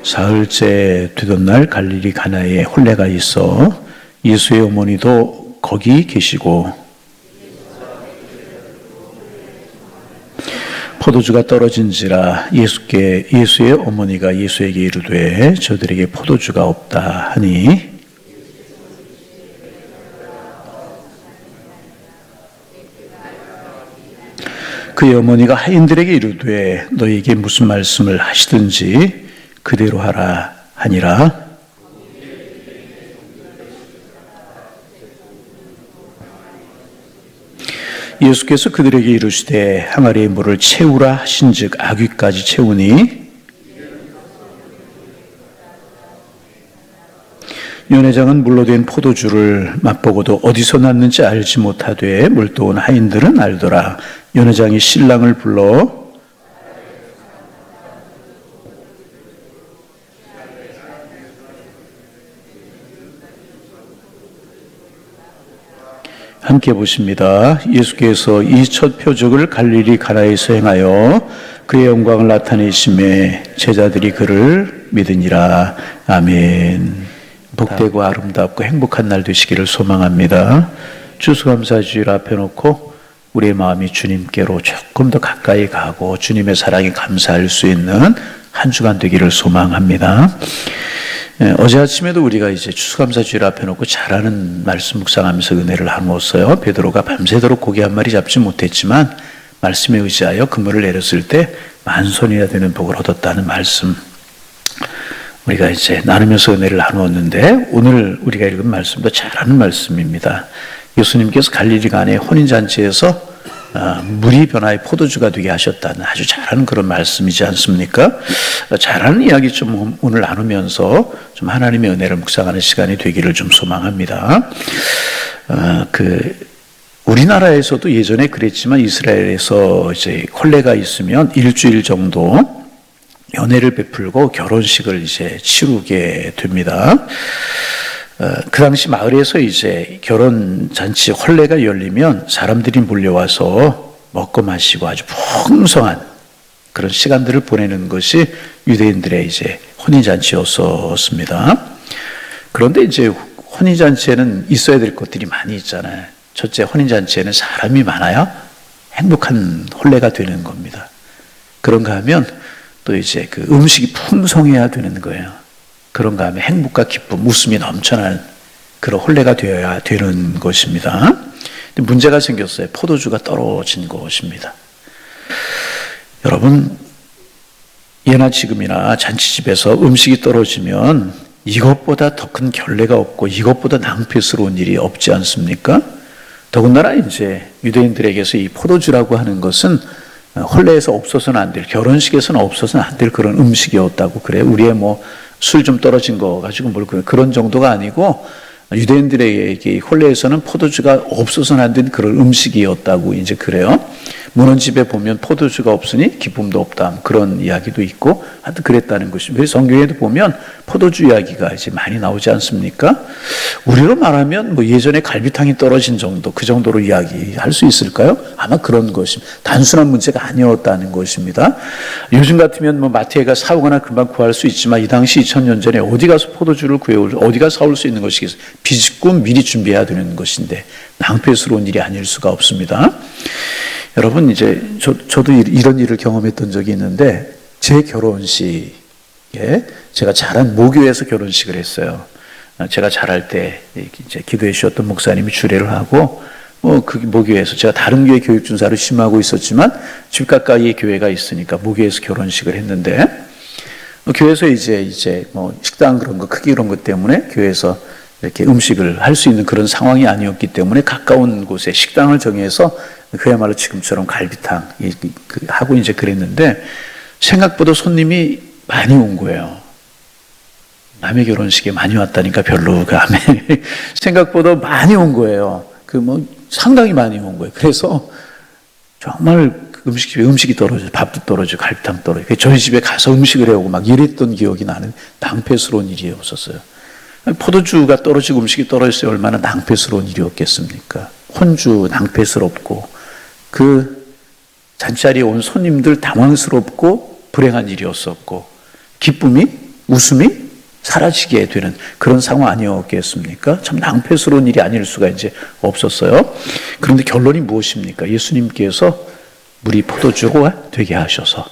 사흘째 되던 날 갈릴리 가나에 혼례가 있어 예수의 어머니도 거기 계시고 포도주가 떨어진지라 예수의 어머니가 예수에게 이르되 저들에게 포도주가 없다 하니 그의 어머니가 하인들에게 이르되 너희에게 무슨 말씀을 하시든지 그대로 하라 하니라. 예수께서 그들에게 이르시되 항아리에 물을 채우라 하신즉 아귀까지 채우니 연회장은 물로 된 포도주를 맛보고도 어디서 났는지 알지 못하되 물도온 하인들은 알더라. 연회장이 신랑을 불러 함께 보십니다. 예수께서 이 첫 표적을 갈릴리 가나에서 행하여 그의 영광을 나타내심에 제자들이 그를 믿으니라. 아멘. 복되고 아름답고 행복한 날 되시기를 소망합니다. 추수감사주일 앞에 놓고 우리의 마음이 주님께로 조금 더 가까이 가고 주님의 사랑에 감사할 수 있는 한 주간 되기를 소망합니다. 어제 아침에도 우리가 이제 추수감사주일 앞에 놓고 잘하는 말씀 묵상하면서 은혜를 나누었어요. 베드로가 밤새도록 고기 한 마리 잡지 못했지만 말씀에 의지하여 그물을 내렸을 때 만손이나 되는 복을 얻었다는 말씀 우리가 이제 나누면서 은혜를 나누었는데 오늘 우리가 읽은 말씀도 잘하는 말씀입니다. 예수님께서 갈릴리 가나의 혼인잔치에서 물이 변화해 포도주가 되게 하셨다는 아주 잘하는 그런 말씀이지 않습니까? 잘하는 이야기 좀 오늘 나누면서 좀 하나님의 은혜를 묵상하는 시간이 되기를 좀 소망합니다. 우리나라에서도 예전에 그랬지만 이스라엘에서 이제 혼례가 있으면 일주일 정도 연회를 베풀고 결혼식을 이제 치르게 됩니다. 그 당시 마을에서 이제 결혼잔치 혼례가 열리면 사람들이 몰려와서 먹고 마시고 아주 풍성한 그런 시간들을 보내는 것이 유대인들의 이제 혼인잔치였었습니다. 그런데 이제 혼인잔치에는 있어야 될 것들이 많이 있잖아요. 첫째, 혼인잔치에는 사람이 많아야 행복한 혼례가 되는 겁니다. 그런가 하면 또 이제 그 음식이 풍성해야 되는 거예요. 그런가 하면 행복과 기쁨, 웃음이 넘쳐나는 그런 혼례가 되어야 되는 것입니다. 근데 문제가 생겼어요. 포도주가 떨어진 것입니다. 여러분, 예나 지금이나 잔치집에서 음식이 떨어지면 이것보다 더 큰 결례가 없고 이것보다 낭패스러운 일이 없지 않습니까? 더군다나 이제 유대인들에게서 이 포도주라고 하는 것은 혼례에서 없어서는 안 될, 결혼식에서는 없어서는 안 될 그런 음식이었다고 그래요. 우리의 뭐 술 좀 떨어진 거 가지고 뭘 그런 정도가 아니고 유대인들에게 혼례에서는 포도주가 없어서는 안 된 그런 음식이었다고 이제 그래요. 문헌집에 보면 포도주가 없으니 기쁨도 없다 그런 이야기도 있고 하여튼 그랬다는 것입니다. 성경에도 보면 포도주 이야기가 이제 많이 나오지 않습니까? 우리로 말하면 뭐 예전에 갈비탕이 떨어진 정도 그 정도로 이야기할 수 있을까요? 아마 그런 것입니다. 단순한 문제가 아니었다는 것입니다. 요즘 같으면 뭐 마트에 가 사오거나 금방 구할 수 있지만 이 당시 2000년 전에 어디 가서 포도주를 구해올 어디가 사올 수 있는 것이겠어요? 비집고 미리 준비해야 되는 것인데 낭패스러운 일이 아닐 수가 없습니다. 여러분 이제 저도 이런 일을 경험했던 적이 있는데 제 결혼식에 제가 자란 모교에서 결혼식을 했어요. 제가 자랄 때 이제 기도해 주셨던 목사님이 주례를 하고 그 모교에서 제가 다른 교회 교육준사로 심하고 있었지만 집 가까이에 교회가 있으니까 모교에서 결혼식을 했는데 교회에서 이제 뭐 식당 그런 거 크기 그런 것 때문에 교회에서 이렇게 음식을 할 수 있는 그런 상황이 아니었기 때문에 가까운 곳에 식당을 정해서 그야말로 지금처럼 갈비탕 하고 이제 그랬는데 생각보다 손님이 많이 온 거예요. 남의 결혼식에 많이 왔다니까 별로 생각보다 많이 온 거예요. 상당히 많이 온 거예요. 그래서 정말 음식이 떨어져요. 밥도 떨어지고 갈비탕 떨어지고 저희 집에 가서 음식을 해오고 막 이랬던 기억이 나는 낭패스러운 일이었었어요. 포도주가 떨어지고 음식이 떨어졌어요. 얼마나 낭패스러운 일이었겠습니까? 혼주 낭패스럽고 그 잔치자리에 온 손님들 당황스럽고 불행한 일이었었고 기쁨이 웃음이 사라지게 되는 그런 상황 아니었겠습니까? 참 낭패스러운 일이 아닐 수가 이제 없었어요. 그런데 결론이 무엇입니까? 예수님께서 물이 포도주가 되게 하셔서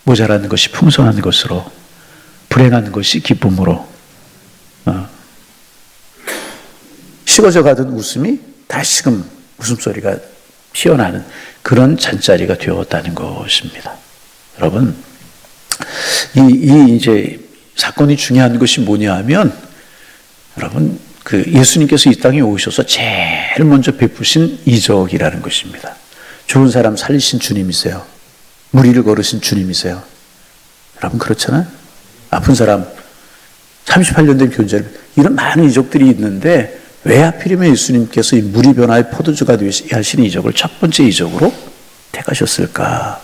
모자라는 것이 풍성한 것으로, 불행한 것이 기쁨으로, 식어져 가던 웃음이 다시금 웃음소리가 피어나는 그런 잔자리가 되었다는 것입니다. 여러분, 이제 사건이 중요한 것이 뭐냐 하면, 여러분, 그 예수님께서 이 땅에 오셔서 제일 먼저 베푸신 이적이라는 것입니다. 죽은 사람 살리신 주님이세요. 무리를 걸으신 주님이세요. 여러분, 그렇잖아요? 아픈 사람, 38년 된 교제를, 이런 많은 이적들이 있는데, 왜 하필이면 예수님께서 이 물이 변화의 포도주가 되게 하신 이적을 첫 번째 이적으로 택하셨을까?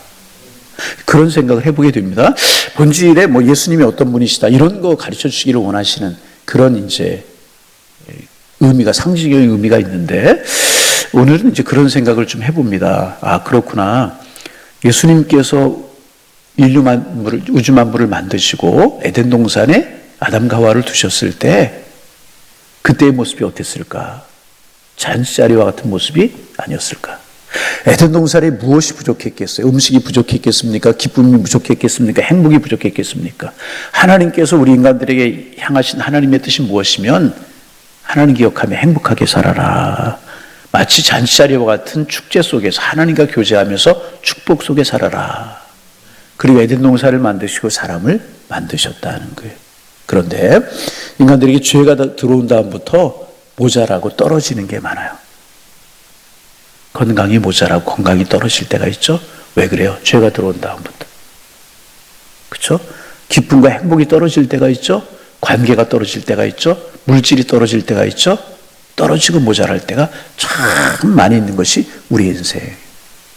그런 생각을 해보게 됩니다. 본질에 뭐 예수님이 어떤 분이시다, 이런 거 가르쳐 주시기를 원하시는 그런 이제 의미가, 상징적인 의미가 있는데, 오늘은 이제 그런 생각을 좀 해봅니다. 아, 그렇구나. 예수님께서 인류 만물을, 우주 만물을 만드시고 에덴 동산에 아담과 하와를 두셨을 때 그때의 모습이 어땠을까? 잔치자리와 같은 모습이 아니었을까? 에덴 동산에 무엇이 부족했겠어요? 음식이 부족했겠습니까? 기쁨이 부족했겠습니까? 행복이 부족했겠습니까? 하나님께서 우리 인간들에게 향하신 하나님의 뜻이 무엇이면 하나님 기억하며 행복하게 살아라. 마치 잔치자리와 같은 축제 속에서 하나님과 교제하면서 축복 속에 살아라. 그리고 에덴 동산을 만드시고 사람을 만드셨다는 거예요. 그런데 인간들에게 죄가 들어온 다음부터 모자라고 떨어지는 게 많아요. 건강이 모자라고 건강이 떨어질 때가 있죠. 왜 그래요? 죄가 들어온 다음부터. 그렇죠? 기쁨과 행복이 떨어질 때가 있죠. 관계가 떨어질 때가 있죠. 물질이 떨어질 때가 있죠. 떨어지고 모자랄 때가 참 많이 있는 것이 우리 인생.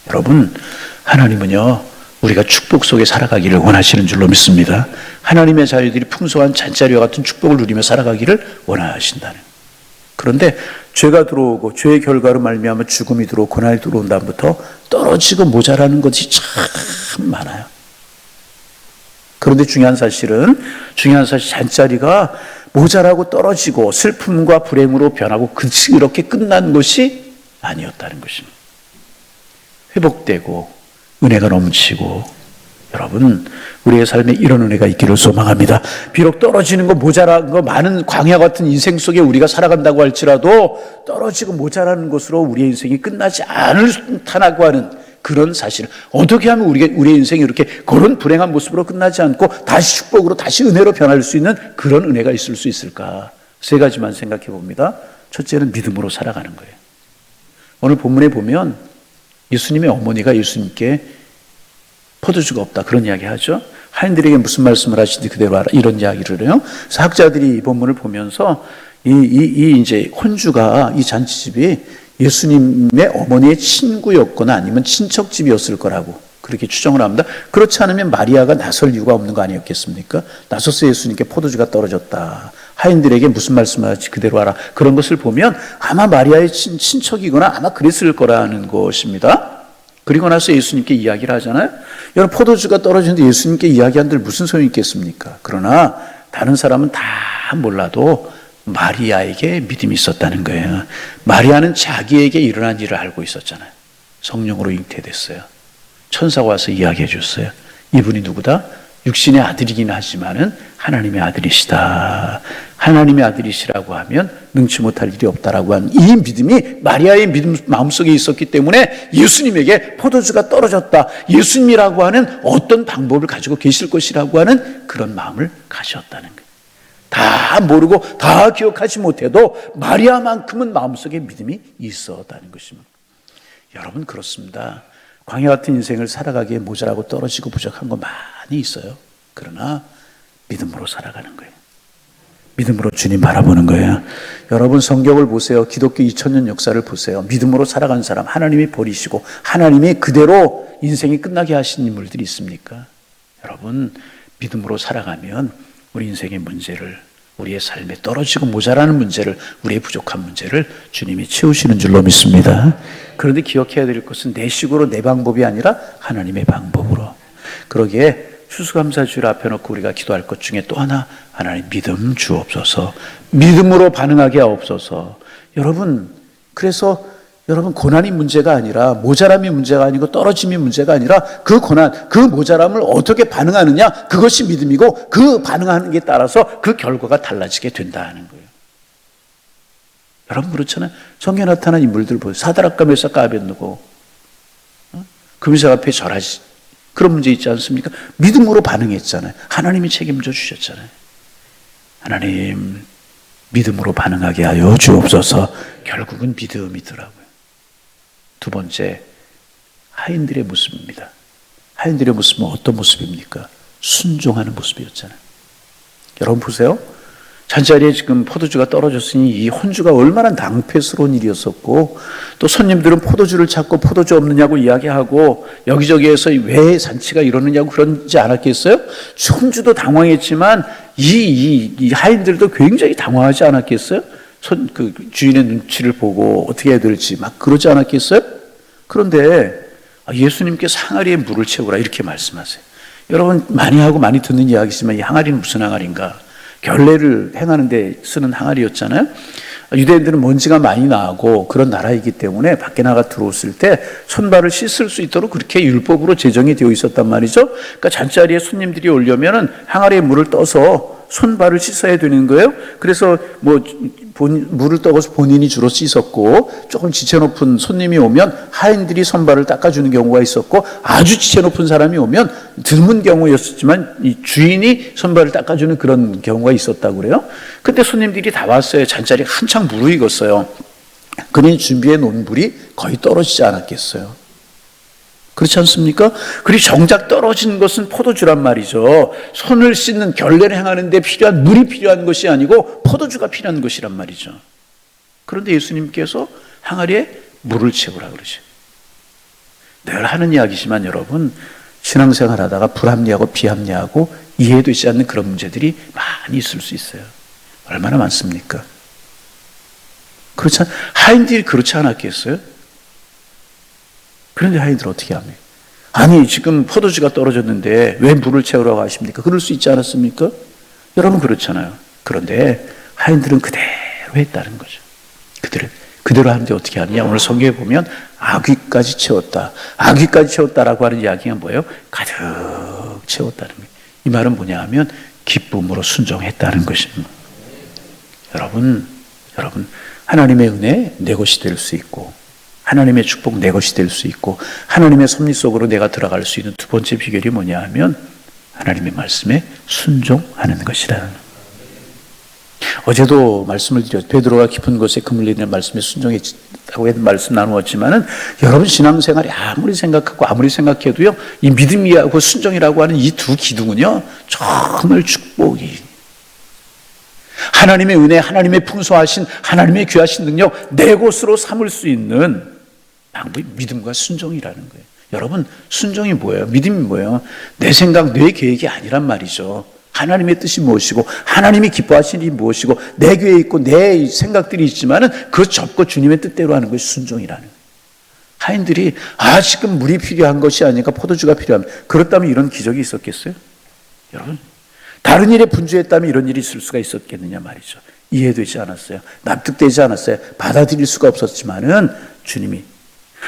여러분, 하나님은요, 우리가 축복 속에 살아가기를 원하시는 줄로 믿습니다. 하나님의 자녀들이 풍성한 잔자리와 같은 축복을 누리며 살아가기를 원하신다는. 그런데 죄가 들어오고 죄의 결과로 말미암아 죽음이 들어오고 고난이 들어온 다음부터 떨어지고 모자라는 것이 참 많아요. 그런데 중요한 사실은 잔자리가 모자라고 떨어지고 슬픔과 불행으로 변하고 이렇게 끝난 것이 아니었다는 것입니다. 회복되고 은혜가 넘치고, 여러분, 우리의 삶에 이런 은혜가 있기를 소망합니다. 비록 떨어지는 거, 모자란 거, 많은 광야 같은 인생 속에 우리가 살아간다고 할지라도 떨어지고 모자라는 것으로 우리의 인생이 끝나지 않다고 하는 그런 사실. 어떻게 하면 우리의 인생이 이렇게 그런 불행한 모습으로 끝나지 않고 다시 축복으로, 다시 은혜로 변할 수 있는 그런 은혜가 있을 수 있을까? 세 가지만 생각해 봅니다. 첫째는 믿음으로 살아가는 거예요. 오늘 본문에 보면 예수님의 어머니가 예수님께 포도주가 없다, 그런 이야기 하죠. 하인들에게 무슨 말씀을 하시는지 그대로 알아, 이런 이야기를 해요. 그래서 학자들이 이 본문을 보면서 이제 혼주가, 이 잔치집이 예수님의 어머니의 친구였거나 아니면 친척집이었을 거라고 그렇게 추정을 합니다. 그렇지 않으면 마리아가 나설 이유가 없는 거 아니었겠습니까? 나서서 예수님께 포도주가 떨어졌다, 하인들에게 무슨 말씀을 하지 그대로 알아, 그런 것을 보면 아마 마리아의 친척이거나 아마 그랬을 거라는 것입니다. 그리고 나서 예수님께 이야기를 하잖아요. 여러분, 포도주가 떨어지는데 예수님께 이야기한들 무슨 소용이 있겠습니까? 그러나 다른 사람은 다 몰라도 마리아에게 믿음이 있었다는 거예요. 마리아는 자기에게 일어난 일을 알고 있었잖아요. 성령으로 잉태됐어요. 천사가 와서 이야기해 줬어요. 이분이 누구다? 육신의 아들이긴 하지만은 하나님의 아들이시다. 하나님의 아들이시라고 하면 능치 못할 일이 없다라고 한 이 믿음이 마리아의 믿음 마음속에 있었기 때문에 예수님에게 포도주가 떨어졌다, 예수님이라고 하는 어떤 방법을 가지고 계실 것이라고 하는 그런 마음을 가졌다는 거예요. 다 모르고 다 기억하지 못해도 마리아만큼은 마음속에 믿음이 있었다는 것입니다. 여러분, 그렇습니다. 광야 같은 인생을 살아가기에 모자라고 떨어지고 부족한 거 많이 있어요. 그러나 믿음으로 살아가는 거예요. 믿음으로 주님 바라보는 거예요. 여러분, 성경을 보세요. 기독교 2000년 역사를 보세요. 믿음으로 살아간 사람, 하나님이 버리시고 하나님이 그대로 인생이 끝나게 하신 인물들이 있습니까? 여러분, 믿음으로 살아가면 우리 인생의 문제를, 우리의 삶에 떨어지고 모자라는 문제를, 우리의 부족한 문제를 주님이 채우시는 줄로 믿습니다. 그런데 기억해야 될 것은 내 식으로, 내 방법이 아니라 하나님의 방법으로. 그러기에 추수감사주일 앞에 놓고 우리가 기도할 것 중에 또 하나, 하나님 믿음 주옵소서. 믿음으로 반응하게 하옵소서. 여러분, 그래서 여러분 고난이 문제가 아니라, 모자람이 문제가 아니고 떨어짐이 문제가 아니라, 그 고난, 그 모자람을 어떻게 반응하느냐, 그것이 믿음이고, 그 반응하는 게 따라서 그 결과가 달라지게 된다는 거예요. 여러분 그렇잖아요. 성경에 나타난 인물들 보세요. 사드락과 메삭과 아벳느고, 금색 앞에 절하지, 그런 문제 있지 않습니까? 믿음으로 반응했잖아요. 하나님이 책임져 주셨잖아요. 하나님 믿음으로 반응하게 하여 주옵소서. 결국은 믿음이더라고요. 두 번째, 하인들의 모습입니다. 하인들의 모습은 어떤 모습입니까? 순종하는 모습이었잖아요. 여러분 보세요. 잔자리에 지금 포도주가 떨어졌으니 이 혼주가 얼마나 낭패스러운 일이었었고, 또 손님들은 포도주를 찾고 포도주 없느냐고 이야기하고 여기저기에서 왜 잔치가 이러느냐고 그러지 않았겠어요? 혼주도 당황했지만 이 하인들도 굉장히 당황하지 않았겠어요? 그 주인의 눈치를 보고 어떻게 해야 될지 막 그러지 않았겠어요? 그런데 예수님께서 항아리에 물을 채우라 이렇게 말씀하세요. 여러분 많이 하고 많이 듣는 이야기지만 이 항아리는 무슨 항아리인가? 결례를 행하는 데 쓰는 항아리였잖아요. 유대인들은 먼지가 많이 나고 그런 나라이기 때문에 밖에 나가 들어왔을 때 손발을 씻을 수 있도록 그렇게 율법으로 제정이 되어 있었단 말이죠. 그러니까 잔자리에 손님들이 오려면은 항아리에 물을 떠서 손발을 씻어야 되는 거예요. 그래서 물을 떠서 본인이 주로 씻었고, 조금 지체 높은 손님이 오면 하인들이 손발을 닦아주는 경우가 있었고, 아주 지체 높은 사람이 오면 드문 경우였지만 이 주인이 손발을 닦아주는 그런 경우가 있었다고 그래요. 그때 손님들이 다 왔어요. 잔자리가 한창 무르익었어요. 그러니 준비해 놓은 물이 거의 떨어지지 않았겠어요. 그렇지 않습니까? 그리고 정작 떨어진 것은 포도주란 말이죠. 손을 씻는 결례를 행하는 데 필요한 물이 필요한 것이 아니고 포도주가 필요한 것이란 말이죠. 그런데 예수님께서 항아리에 물을 채우라 그러죠. 늘 하는 이야기지만 여러분, 신앙생활 하다가 불합리하고 비합리하고 이해되지 않는 그런 문제들이 많이 있을 수 있어요. 얼마나 많습니까? 하인들이 그렇지 않았겠어요? 그런데 하인들은 어떻게 합니까? 아니 지금 포도주가 떨어졌는데 왜 물을 채우라고 하십니까? 그럴 수 있지 않았습니까? 여러분 그렇잖아요. 그런데 하인들은 그대로 했다는 거죠. 그대로 하는데 어떻게 하느냐? 오늘 성경에 보면 아귀까지 채웠다. 아귀까지 채웠다라고 하는 이야기가 뭐예요? 가득 채웠다는 거예요. 이 말은 뭐냐 하면 기쁨으로 순종했다는 것입니다. 여러분 하나님의 은혜 내 것이 될 수 있고, 하나님의 축복 내 것이 될 수 있고, 하나님의 섭리 속으로 내가 들어갈 수 있는 두 번째 비결이 뭐냐 하면 하나님의 말씀에 순종하는 것이라는. 어제도 말씀을 드렸죠. 베드로가 깊은 곳에 그물 내리는 말씀에 순종했다고 해서 말씀 나누었지만은, 여러분 신앙생활이 아무리 생각하고 아무리 생각해도요, 이 믿음이하고 순종이라고 하는 이 두 기둥은요 정말 축복이, 하나님의 은혜, 하나님의 풍성하신, 하나님의 귀하신 능력 내 것으로 삼을 수 있는 방법이 믿음과 순종이라는 거예요. 여러분 순종이 뭐예요? 믿음이 뭐예요? 내 생각, 내 계획이 아니란 말이죠. 하나님의 뜻이 무엇이고 하나님이 기뻐하시는 일이 무엇이고 내 계획이 있고 내 생각들이 있지만은 그 접고 주님의 뜻대로 하는 것이 순종이라는 거예요. 하인들이 지금 물이 필요한 것이 아니니까 포도주가 필요합니다. 그렇다면 이런 기적이 있었겠어요? 여러분 다른 일에 분주했다면 이런 일이 있을 수가 있었겠느냐 말이죠. 이해되지 않았어요. 납득되지 않았어요. 받아들일 수가 없었지만은 주님이,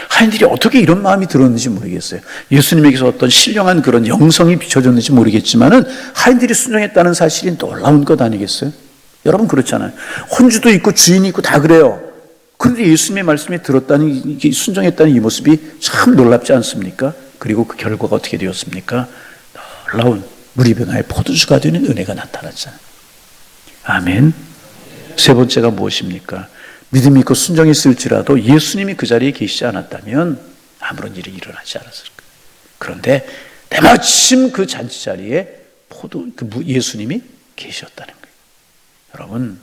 하인들이 어떻게 이런 마음이 들었는지 모르겠어요. 예수님에게서 어떤 신령한 그런 영성이 비춰졌는지 모르겠지만은 하인들이 순종했다는 사실이 놀라운 것 아니겠어요? 여러분 그렇잖아요. 혼주도 있고 주인이 있고 다 그래요. 그런데 예수님의 말씀에 들었다는, 순종했다는 이 모습이 참 놀랍지 않습니까? 그리고 그 결과가 어떻게 되었습니까? 놀라운 물이 변화해 포도주가 되는 은혜가 나타났잖아요. 아멘. 세 번째가 무엇입니까? 믿음이 있고 순종이 있을지라도 예수님이 그 자리에 계시지 않았다면 아무런 일이 일어나지 않았을 거예요. 그런데 때마침 그 잔치 자리에 예수님이 계셨다는 거예요. 여러분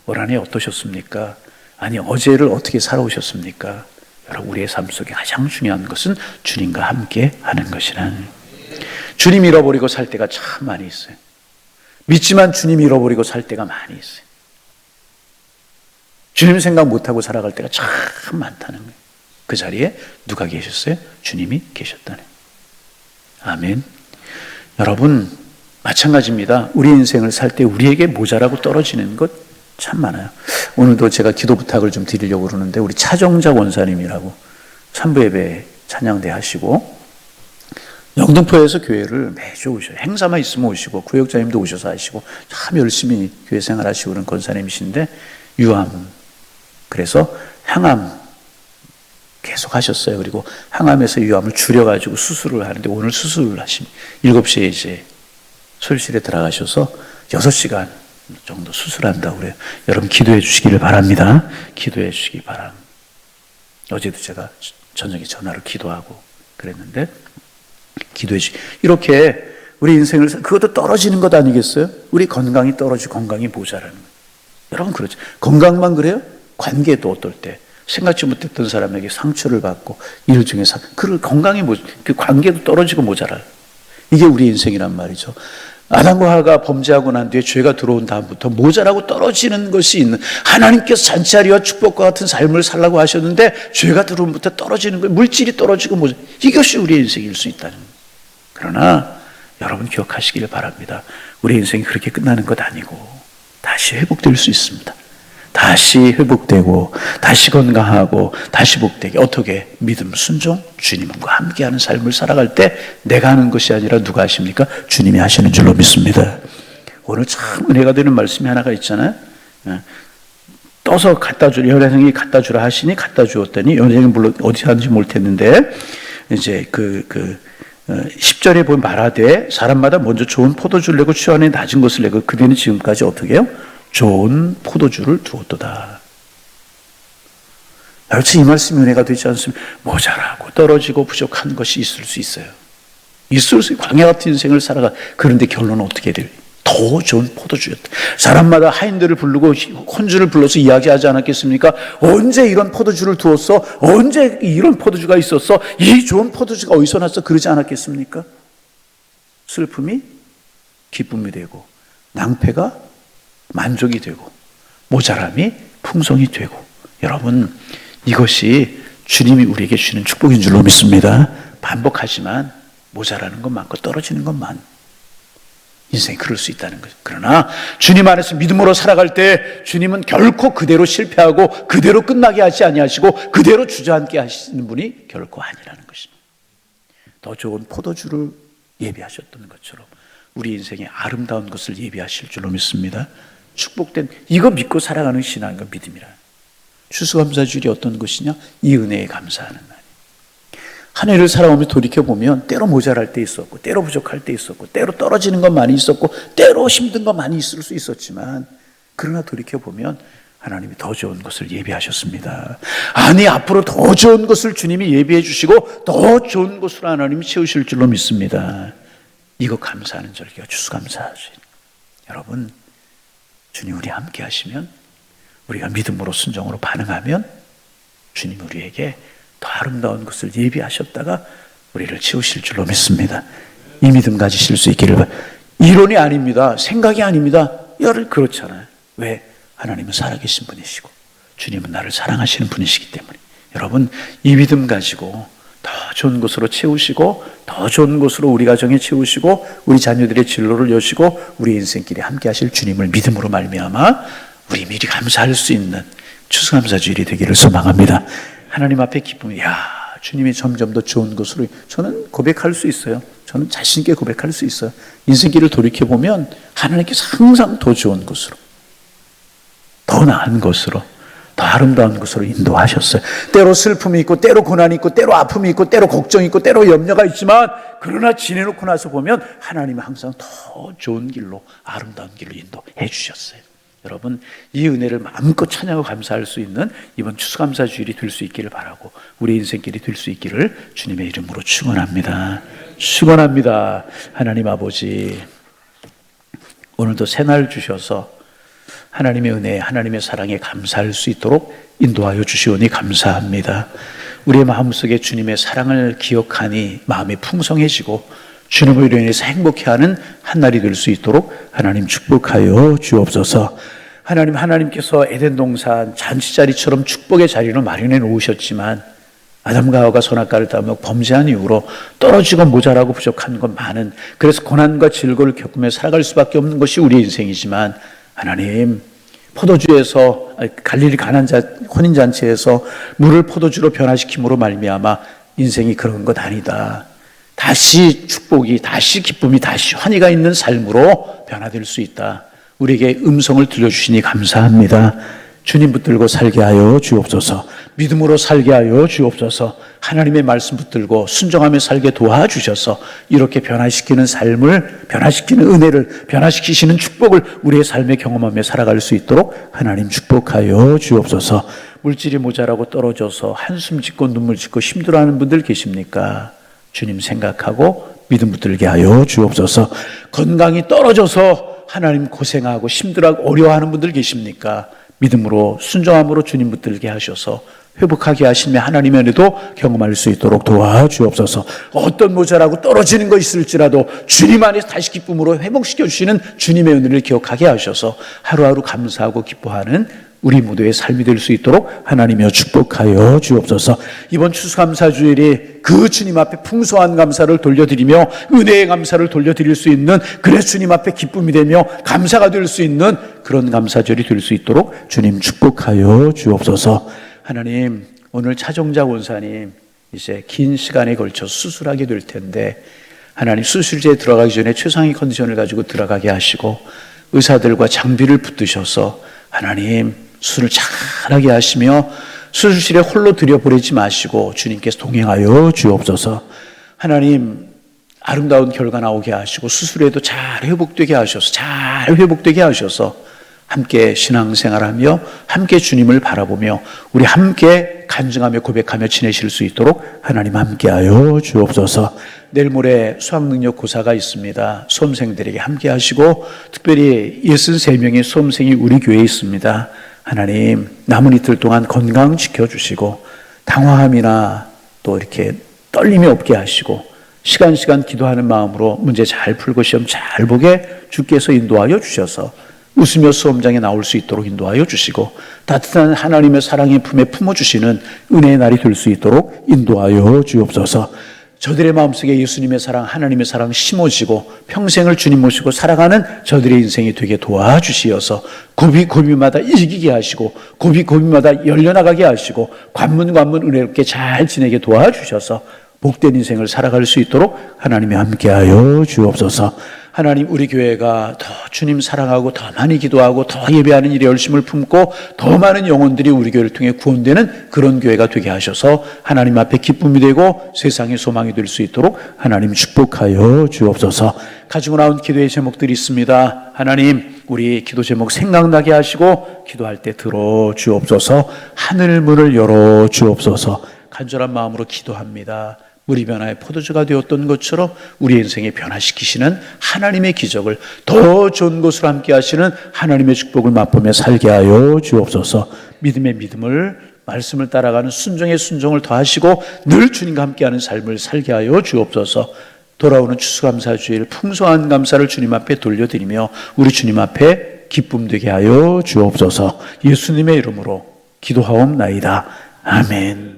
올 한해 어떠셨습니까? 아니 어제를 어떻게 살아오셨습니까? 여러분 우리의 삶 속에 가장 중요한 것은 주님과 함께 하는 것이라는, 주님 잃어버리고 살 때가 참 많이 있어요. 믿지만 주님 잃어버리고 살 때가 많이 있어요. 주님 생각 못하고 살아갈 때가 참 많다는 거예요. 그 자리에 누가 계셨어요? 주님이 계셨다는 거예요. 아멘. 여러분 마찬가지입니다. 우리 인생을 살 때 우리에게 모자라고 떨어지는 것 참 많아요. 오늘도 제가 기도 부탁을 좀 드리려고 그러는데 우리 차정작 원사님이라고 찬부예배 찬양대 하시고 영등포에서 교회를 매주 오셔요. 행사만 있으면 오시고 구역장님도 오셔서 하시고 참 열심히 교회 생활하시고 그런 권사님이신데 유암, 그래서 항암 계속 하셨어요. 그리고 항암에서 유암을 줄여가지고 수술을 하는데 오늘 수술을 하십니다. 7시에 이제 수술실에 들어가셔서 6시간 정도 수술한다고 그래요. 여러분 기도해 주시기를 바랍니다. 기도해 주시기 바랍니다. 어제도 제가 저녁에 전화로 기도하고 그랬는데 기도해 주시. 이렇게 우리 인생을 그것도 떨어지는 것 아니겠어요? 우리 건강이 떨어지고 건강이 모자라는 거예요. 여러분 그렇죠. 건강만 그래요? 관계도 어떨 때 생각지 못했던 사람에게 상처를 받고 일 중에서 그 건강이 그 관계도 떨어지고 모자라요. 이게 우리 인생이란 말이죠. 아담과 하와가 범죄하고 난 뒤에 죄가 들어온 다음부터 모자라고 떨어지는 것이 있는, 하나님께서 잔치하리와 축복과 같은 삶을 살라고 하셨는데 죄가 들어옴부터 떨어지는 거예요. 물질이 떨어지고 모자. 이것이 우리의 인생일 수 있다는 거예요. 그러나 여러분 기억하시기를 바랍니다. 우리 인생이 그렇게 끝나는 것 아니고 다시 회복될 수 있습니다. 다시 회복되고 다시 건강하고 다시 복되게. 어떻게? 믿음, 순종, 주님과 함께하는 삶을 살아갈 때 내가 하는 것이 아니라 누가 하십니까? 주님이 하시는 줄로 믿습니다. 오늘 참 은혜가 되는 말씀이 하나가 있잖아요. 떠서 갖다 주라, 연회장이 갖다 주라 하시니 갖다 주었더니, 연회장이 물론 어디 하는지 모르겠는데 이제 10절에 보면 말하되 사람마다 먼저 좋은 포도주를 내고 취한에 낮은 것을 내고 그대는 지금까지 어떻게 해요? 좋은 포도주를 두었도다. 여러분 이 말씀이 은혜가 되지 않습니까? 모자라고 떨어지고 부족한 것이 있을 수 있어요. 있을 수 있어요. 광야 같은 인생을 살아가. 그런데 결론은 어떻게 돼요? 더 좋은 포도주였다. 사람마다 하인들을 부르고 혼주를 불러서 이야기하지 않았겠습니까? 언제 이런 포도주를 두었어? 언제 이런 포도주가 있었어? 이 좋은 포도주가 어디서 났어? 그러지 않았겠습니까? 슬픔이 기쁨이 되고 낭패가 만족이 되고 모자람이 풍성이 되고. 여러분 이것이 주님이 우리에게 주시는 축복인 줄로 믿습니다. 반복하지만 모자라는 것 많고 떨어지는 것 많. 인생이 그럴 수 있다는 거죠. 그러나 주님 안에서 믿음으로 살아갈 때 주님은 결코 그대로 실패하고 그대로 끝나게 하지 아니하시고 그대로 주저앉게 하시는 분이 결코 아니라는 것입니다. 더 좋은 포도주를 예비하셨던 것처럼 우리 인생에 아름다운 것을 예비하실 줄로 믿습니다. 축복된 이거 믿고 살아가는 신앙과 믿음이라. 추수감사주일이 어떤 것이냐? 이 은혜에 감사하는 날. 한 해를 살아오며 돌이켜보면 때로 모자랄 때 있었고 때로 부족할 때 있었고 때로 떨어지는 것 많이 있었고 때로 힘든 것 많이 있을 수 있었지만 그러나 돌이켜보면 하나님이 더 좋은 것을 예비하셨습니다. 아니 앞으로 더 좋은 것을 주님이 예비해 주시고 더 좋은 것으로 하나님이 채우실 줄로 믿습니다. 이거 감사하는 절기가 추수감사주일. 여러분 주님 우리 함께 하시면 우리가 믿음으로 순종으로 반응하면 주님 우리에게 더 아름다운 것을 예비하셨다가 우리를 채우실 줄로 믿습니다. 이 믿음 가지실 수 있기를 바랍니다. 이론이 아닙니다. 생각이 아닙니다. 여러분 그렇잖아요. 왜? 하나님은 살아계신 분이시고 주님은 나를 사랑하시는 분이시기 때문에. 여러분 이 믿음 가지고 더 좋은 것으로 채우시고 더 좋은 것으로 우리 가정에 채우시고 우리 자녀들의 진로를 여시고 우리 인생길에 함께 하실 주님을 믿음으로 말미암아 우리 미리 감사할 수 있는 추수감사주일이 되기를 소망합니다. 하나님 앞에 기쁨이, 주님이 점점 더 좋은 것으로 저는 고백할 수 있어요. 저는 자신 있게 고백할 수 있어요. 인생길을 돌이켜보면 하나님께서 항상 더 좋은 것으로, 더 나은 것으로, 더 아름다운 것으로 인도하셨어요. 때로 슬픔이 있고 때로 고난이 있고 때로 아픔이 있고 때로 걱정이 있고 때로 염려가 있지만 그러나 지내놓고 나서 보면 하나님은 항상 더 좋은 길로, 아름다운 길로 인도해 주셨어요. 여러분 이 은혜를 마음껏 찬양하고 감사할 수 있는 이번 추수감사주일이 될 수 있기를 바라고 우리 인생길이 될 수 있기를 주님의 이름으로 축원합니다. 축원합니다. 하나님 아버지 오늘도 새날 주셔서 하나님의 은혜, 하나님의 사랑에 감사할 수 있도록 인도하여 주시오니 감사합니다. 우리의 마음속에 주님의 사랑을 기억하니 마음이 풍성해지고 주님으로 인해서 행복해하는 한날이 될 수 있도록 하나님 축복하여 주옵소서. 하나님께서 에덴 동산 잔치자리처럼 축복의 자리를 마련해 놓으셨지만 아담과 하와가 선악과를 따먹 범죄한 이후로 떨어지고 모자라고 부족한 건 많은, 그래서 고난과 질고를 겪으며 살아갈 수밖에 없는 것이 우리의 인생이지만, 하나님 포도주에서 갈릴리 혼인잔치에서 물을 포도주로 변화시킴으로 말미암아 인생이 그런 것 아니다. 다시 축복이, 다시 기쁨이, 다시 환희가 있는 삶으로 변화될 수 있다. 우리에게 음성을 들려주시니 감사합니다. 주님 붙들고 살게 하여 주옵소서. 믿음으로 살게 하여 주옵소서. 하나님의 말씀 붙들고 순종하며 살게 도와주셔서 이렇게 변화시키는 삶을, 변화시키는 은혜를, 변화시키시는 축복을 우리의 삶에 경험하며 살아갈 수 있도록 하나님 축복하여 주옵소서. 물질이 모자라고 떨어져서 한숨 짓고 눈물 짓고 힘들어하는 분들 계십니까? 주님 생각하고 믿음 붙들게 하여 주옵소서. 건강이 떨어져서 하나님 고생하고 힘들어하고 어려워하는 분들 계십니까? 믿음으로 순종함으로 주님 붙들게 하셔서 회복하게 하시며 하나님의 은혜도 경험할 수 있도록 도와주옵소서. 어떤 모자라고 떨어지는 거 있을지라도 주님 안에서 다시 기쁨으로 회복시켜 주시는 주님의 은혜를 기억하게 하셔서 하루하루 감사하고 기뻐하는 우리 모두의 삶이 될 수 있도록 하나님이여 축복하여 주옵소서. 이번 추수감사주일이 그 주님 앞에 풍성한 감사를 돌려드리며 은혜의 감사를 돌려드릴 수 있는, 그래서 주님 앞에 기쁨이 되며 감사가 될 수 있는 그런 감사절이 될 수 있도록 주님 축복하여 주옵소서. 하나님, 오늘 차정자 원사님 이제 긴 시간에 걸쳐 수술하게 될 텐데, 하나님 수술제에 들어가기 전에 최상의 컨디션을 가지고 들어가게 하시고 의사들과 장비를 붙드셔서 하나님 수술을 잘하게 하시며 수술실에 홀로 들여보내지 마시고 주님께서 동행하여 주옵소서. 하나님 아름다운 결과 나오게 하시고 수술에도 잘 회복되게 하셔서 함께 신앙생활하며 함께 주님을 바라보며 우리 함께 간증하며 고백하며 지내실 수 있도록 하나님 함께하여 주옵소서. 내일 모레 수학능력 고사가 있습니다. 수험생들에게 함께 하시고 특별히 63명의 수험생이 우리 교회에 있습니다. 하나님 남은 이틀 동안 건강 지켜주시고 당황함이나 또 이렇게 떨림이 없게 하시고 시간 기도하는 마음으로 문제 잘 풀고 시험 잘 보게 주께서 인도하여 주셔서 웃으며 수험장에 나올 수 있도록 인도하여 주시고 따뜻한 하나님의 사랑의 품에 품어주시는 은혜의 날이 될 수 있도록 인도하여 주옵소서. 저들의 마음속에 예수님의 사랑, 하나님의 사랑 심어지고 평생을 주님 모시고 살아가는 저들의 인생이 되게 도와주시어서 고비마다 이기게 하시고 고비마다 열려나가게 하시고 관문 은혜롭게 잘 지내게 도와주셔서 복된 인생을 살아갈 수 있도록 하나님이 함께하여 주옵소서. 하나님 우리 교회가 더 주님 사랑하고 더 많이 기도하고 더 예배하는 일에 열심을 품고 더 많은 영혼들이 우리 교회를 통해 구원되는 그런 교회가 되게 하셔서 하나님 앞에 기쁨이 되고 세상의 소망이 될 수 있도록 하나님 축복하여 주옵소서. 가지고 나온 기도의 제목들이 있습니다. 하나님 우리 기도 제목 생각나게 하시고 기도할 때 들어주옵소서. 하늘 문을 열어 주옵소서. 간절한 마음으로 기도합니다. 물이 변화의 포도주가 되었던 것처럼 우리 인생에 변화시키시는 하나님의 기적을 더 좋은 것으로 함께 하시는 하나님의 축복을 맛보며 살게 하여 주옵소서. 믿음의 믿음을, 말씀을 따라가는 순종의 순종을 더하시고 늘 주님과 함께하는 삶을 살게 하여 주옵소서. 돌아오는 추수감사주일 풍성한 감사를 주님 앞에 돌려드리며 우리 주님 앞에 기쁨 되게 하여 주옵소서. 예수님의 이름으로 기도하옵나이다. 아멘.